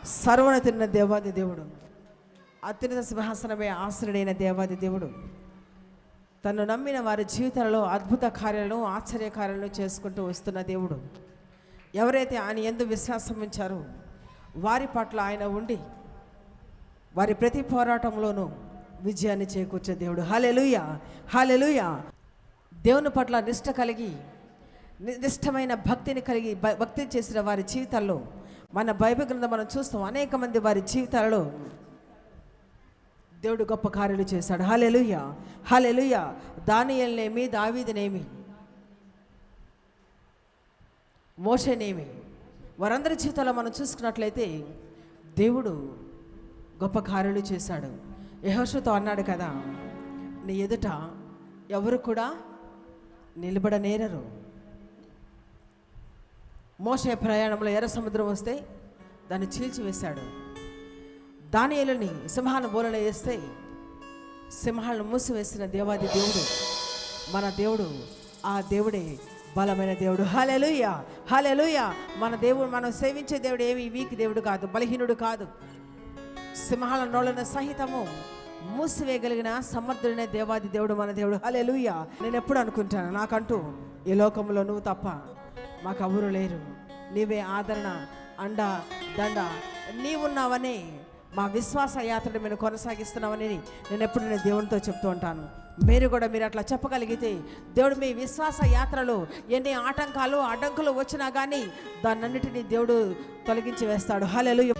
సర్వోన్నతుడైన దేవాది దేవుడు, అత్యున్నత సింహాసనమే ఆశ్రయుడైన దేవాది దేవుడు తను నమ్మిన వారి జీవితాలలో అద్భుత కార్యాలను ఆశ్చర్య కార్యాలను చేసుకుంటూ వస్తున్న దేవుడు. ఎవరైతే ఆయన యందు విశ్వాసం ఉంచారో వారి పట్ల ఆయన ఉండి వారి ప్రతి పోరాటంలోనూ విజయాన్ని చేకూర్చే దేవుడు. హల్లెలూయా, హల్లెలూయా. దేవుని పట్ల నిష్ట కలిగి నిష్టమైన భక్తిని కలిగి భక్తి చేసిన వారి జీవితాల్లో మన బైబిల్ గ్రంథం మనం చూస్తాం. అనేక మంది వారి జీవితాలలో దేవుడు గొప్ప కార్యాలు చేశాడు. హల్లెలూయా, హల్లెలూయా. దానియేలునేమి, దావీదునేమి, మోషేనేమి, వారందరి జీవితాల్లో మనం చూసుకున్నట్లయితే దేవుడు గొప్ప కార్యాలు చేశాడు. యెహోషువతో అన్నాడు కదా, నీ ఎదుట ఎవరు కూడా నిలబడనేరరు. మోషే ప్రయాణంలో ఎర్ర సముద్రం వస్తే దాన్ని చీల్చివేశాడు. దానియేలుని సింహాల బోలలో వేస్తే సింహాలను మూసివేసిన దేవాది దేవుడు మన దేవుడు. ఆ దేవుడే బలమైన దేవుడు. హల్లెలూయా, హల్లెలూయా. మన దేవుడు, మనం సేవించే దేవుడు ఏమి వీక్ దేవుడు కాదు, బలహీనుడు కాదు. సింహాల నోళ్ళను సహితము మూసివేయగలిగిన సమర్థుడైన దేవాది దేవుడు మన దేవుడు. హల్లెలూయా. నేను ఎప్పుడు అనుకుంటాను, నాకంటూ ఈ లోకంలో నువ్వు తప్ప మాకు ఎవరు లేరు, నీవే ఆదరణ, అండ, దండ, నీవున్నావని మా విశ్వాస యాత్రను మేము కొనసాగిస్తున్నామని నేను ఎప్పుడు నేను దేవునితో చెప్తూ ఉంటాను. మీరు కూడా మీరు అట్లా చెప్పగలిగితే దేవుడు మీ విశ్వాస యాత్రలో ఎన్ని ఆటంకాలు అడ్డంకులు వచ్చినా కానీ దాన్నన్నిటినీ దేవుడు తొలగించి వేస్తాడు. హల్లెలూయా.